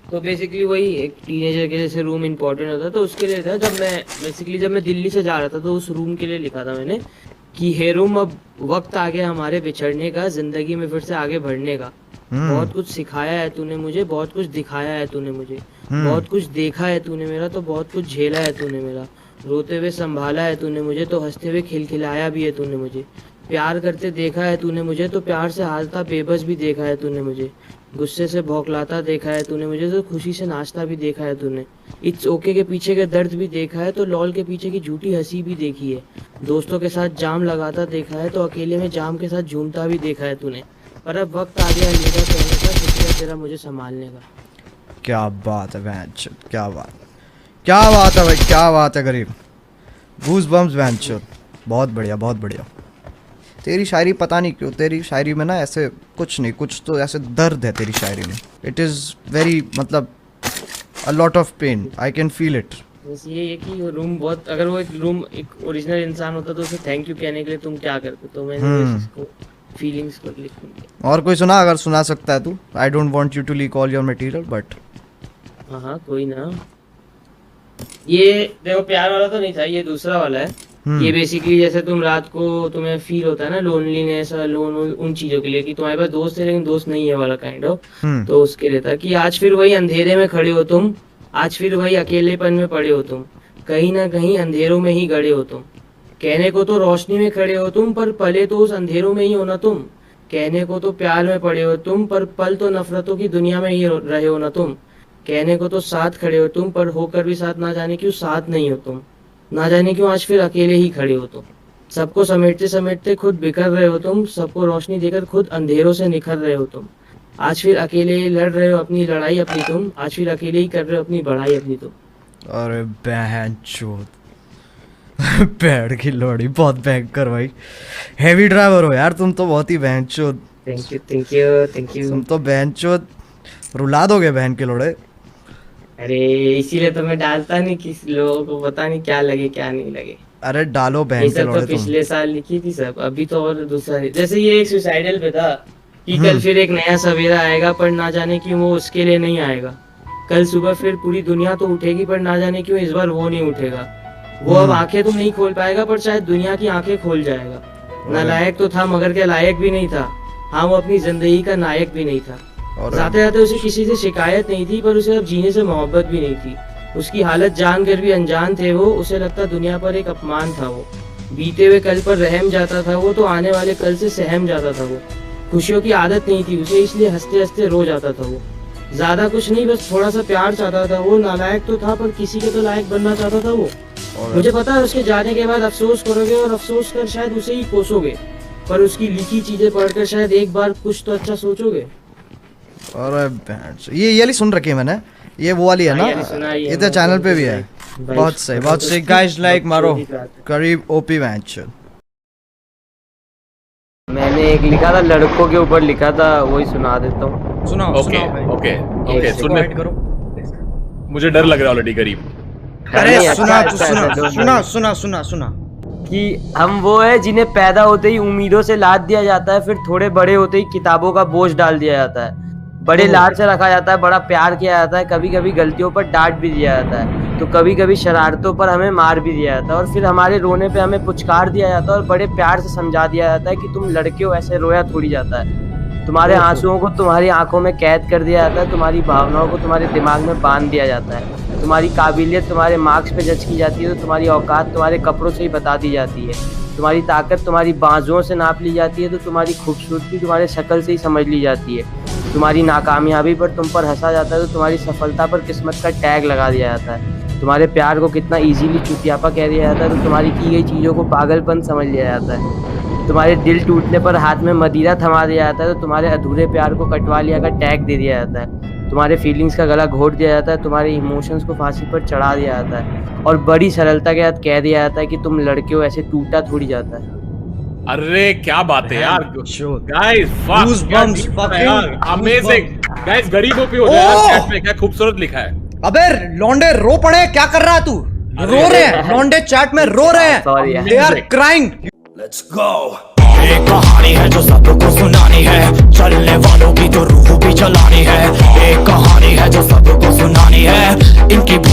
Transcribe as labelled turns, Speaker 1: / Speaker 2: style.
Speaker 1: तो बेसिकली वही एक टीनेजर के जैसे रूम इम्पोर्टेंट होता है, तो उसके लिए था। जब मैं दिल्ली से जा रहा था तो उस रूम के लिए लिखा था मैंने कि हे रूम, अब वक्त आ गया हमारे बिछड़ने का, जिंदगी में फिर से आगे बढ़ने का। बहुत कुछ सिखाया है तूने मुझे, बहुत कुछ दिखाया है तूने मुझे, बहुत कुछ देखा है तूने मेरा, तो बहुत कुछ झेला है तूने मेरा। रोते हुए संभाला है तूने मुझे, तो हंसते हुए खिलखिलाया भी है तूने मुझे। प्यार करते देखा है तूने मुझे, तो प्यार से हारता बेबस भी देखा है तूने मुझे। गुस्से से भौंकलाता देखा है तूने मुझे, तो खुशी से नाचता भी देखा है तूने। इट्स ओके के पीछे के दर्द भी देखा है, तो लॉल के पीछे की झूठी हंसी भी देखी है। दोस्तों के साथ जाम लगाता देखा है, तो अकेले में जाम के साथ झूमता भी देखा है तूने। पर अब वक्त आ गया अलविदा कहने का, शुक्रिया तेरा मुझे संभालने का।
Speaker 2: क्या बात है वैंच, क्या बात है भाई, क्या बात है गरीब। गूज बम्स वैंच, बहुत बढ़िया बहुत बढ़िया। तेरी शायरी पता नहीं क्यों, तेरी शायरी में ना ऐसे कुछ नहीं, कुछ तो ऐसे दर्द है तेरी शायरी में। इट इज़ वेरी, मतलब a lot of pain, I can feel it.
Speaker 1: बस ये है कि वो रूम बहुत, अगर वो एक रूम एक ओरिजिनल इंसान होता तो उसे थैंक यू कहने के लिए तुम क्या करते, तो मैंने बस इसको फीलिंग्स को लिख दिया।
Speaker 2: और कोई सुना, अगर सुना सकता है तू। I don't want you to leak all your material but.
Speaker 1: हाँ कोई ना। ये देखो प्यार वाला तो नहीं था, ये दूसरा वाला है। ये बेसिकली जैसे तुम रात को तुम्हें फील होता है ना लोनलीनेस और लोन, उन चीजों के लिए कि तुम्हारे पास दोस्त है लेकिन दोस्त नहीं है वाला काइंड ऑफ। तो उसके लिए था कि आज फिर वही अंधेरे में खड़े हो तुम, आज फिर वही अकेलेपन में पड़े हो तुम, कहीं ना कहीं अंधेरों में ही गड़े हो तुम। कहने को तो रोशनी में खड़े हो तुम, पर पले तो उस अंधेरों में ही हो ना तुम। कहने को तो प्यार में पड़े हो तुम, पर पल तो नफरतों की दुनिया में ही रहे हो ना तुम। कहने को तो साथ खड़े हो तुम, पर होकर भी साथ ना जाने क्यों साथ नहीं हो तुम। ना जाने क्यों आज फिर अकेले ही खड़े हो तुम। सबको समेटते समेटते खुद बिखर रहे हो तुम, सबको रोशनी देकर खुद अंधेरों से निखर रहे हो तुम। आज फिर अकेले ही लड़ रहे हो अपनी लड़ाई अपनी तुम, आज फिर अकेले ही कर रहे हो अपनी बढ़ाई अपनी तुम।
Speaker 2: अरे बहन चोद पैड की लोड़ी, बहुत भयंकर भाई। हेवी ड्राइवर हो यार तुम तो, बहुत ही बहन चोद।
Speaker 1: Thank you thank you thank you.
Speaker 2: तुम तो बहन चोद रुला दोगे बहन के लोड़े।
Speaker 1: अरे इसीलिए तो मैं डालता नहीं, किसी लोगों को पता नहीं क्या लगे क्या नहीं लगे।
Speaker 2: अरे डालो
Speaker 1: ये
Speaker 2: बहन के
Speaker 1: सब
Speaker 2: लोड़े
Speaker 1: तो
Speaker 2: तुम।
Speaker 1: पिछले साल लिखी थी सब, अभी तो और दूसरा जैसे ये एक सुसाइडल पे था कि कल फिर एक नया सवेरा आएगा, पर ना जाने क्यों वो उसके लिए नहीं आएगा। कल सुबह फिर पूरी दुनिया तो उठेगी, पर ना जाने क्यों इस बार वो नहीं उठेगा। वो अब आंखें तो नहीं खोल पाएगा, पर शायद दुनिया की आंखें खोल जाएगा। नालायक तो था मगर क्या लायक भी नहीं था। हाँ वो अपनी जिंदगी का नायक भी नहीं था। जाते जाते उसे किसी से शिकायत नहीं थी, पर उसे अब जीने से मोहब्बत भी नहीं थी। उसकी हालत जानकर भी अनजान थे वो, उसे लगता दुनिया पर एक अपमान था वो। बीते हुए कल पर रहम जाता था वो, तो आने वाले कल से सहम जाता था वो। खुशियों की आदत नहीं थी उसे, इसलिए हंसते हंसते रो जाता था वो। ज्यादा कुछ नहीं, बस थोड़ा सा प्यार चाहता था वो। नालायक तो था पर किसी के तो लायक बनना चाहता था वो। मुझे पता है उसके जाने के बाद अफसोस करोगे, और अफसोस कर शायद उसे ही कोसोगे, पर उसकी लिखी चीजें पढ़कर शायद एक बार कुछ तो अच्छा सोचोगे।
Speaker 2: अरे बहन, ये वाली सुन रखी है मैंने, ये वो वाली है ना, ये तो चैनल पे भी है। बहुत सही बहुत सही। गाइस लाइक मारो करीब ओपी मैच।
Speaker 1: मैंने एक लिखा था लड़कों के ऊपर लिखा था, वही सुना देता हूँ।
Speaker 3: सुनाओ
Speaker 4: ओके
Speaker 3: सुनाओ
Speaker 4: ओके ओके सुनने
Speaker 3: करो।
Speaker 4: मुझे डर लग रहा है ऑलरेडी गरीब।
Speaker 3: अरे
Speaker 1: नहीं,
Speaker 3: सुना
Speaker 1: अच्छा,
Speaker 3: तू
Speaker 1: अच्छा,
Speaker 3: सुना
Speaker 1: अच्छा,
Speaker 3: सुना सुना सुना सुना।
Speaker 1: कि हम वो है जिन्हें पैदा होते ही उम्मीदों से लाद दिया जाता है, फिर थोड़े बड़े होते ही किताबों का बोझ डाल दिया जाता है। बड़े लाड से रखा जाता है, बड़ा प्यार किया जाता है, कभी कभी गलतियों पर डांट भी दिया जाता है, तो कभी कभी शरारतों पर हमें मार भी दिया जाता है, और फिर हमारे रोने पे हमें पुचकार दिया जाता है और बड़े प्यार से समझा दिया जाता है कि तुम लड़के हो, ऐसे रोया थोड़ी जाता है। तुम्हारे आंसुओं को तुम्हारी आंखों में कैद कर दिया जाता है, तुम्हारी भावनाओं को तुम्हारे दिमाग में बांध दिया जाता है, तुम्हारी काबिलियत तुम्हारे मार्क्स पे जज की जाती है, तो तुम्हारी औकात तुम्हारे कपड़ों से ही बता दी जाती है, तुम्हारी ताकत तुम्हारी बाजुओं से नाप ली जाती है, तो तुम्हारी खूबसूरती तुम्हारे शक्ल से ही समझ ली जाती है, तुम्हारी नाकामयाबी पर तुम पर हंसा जाता है, तो तुम्हारी सफलता पर किस्मत का टैग लगा दिया जाता है, तुम्हारे प्यार को कितना इजीली चुतियापा कह दिया जाता है, तो तुम्हारी की गई चीज़ों को पागलपन समझ लिया जाता है, तुम्हारे दिल टूटने पर हाथ में मदिरा थमा दिया जाता है, तो तुम्हारे अधूरे प्यार को कटवा लिया का टैग दे दिया जाता है, तुम्हारे फीलिंग्स का गला घोट दिया जाता है, तुम्हारे इमोशंस को फांसी पर चढ़ा दिया जाता है, और बड़ी सरलता के साथ कह दिया जाता है कि तुम लड़के हो, ऐसे टूटा थोड़ी जाता है।
Speaker 4: अरे क्या बात है यार guys,
Speaker 3: Goosebumps, fucking
Speaker 4: amazing guys. गरीब ओपी हो जाए चैट में, क्या खूबसूरत लिखा है।
Speaker 2: अबे लौंडे रो पड़े, क्या कर रहा है तू? रो रहे हैं लौंडे, चैट में रो रहे
Speaker 1: Sorry
Speaker 2: हैं,
Speaker 1: यार।
Speaker 2: They are crying.
Speaker 5: Let's go. एक कहानी है जो सबको सुनानी है, चलने वालों की तो रूह भी जलानी है। एक कहानी है जो सबको इनकी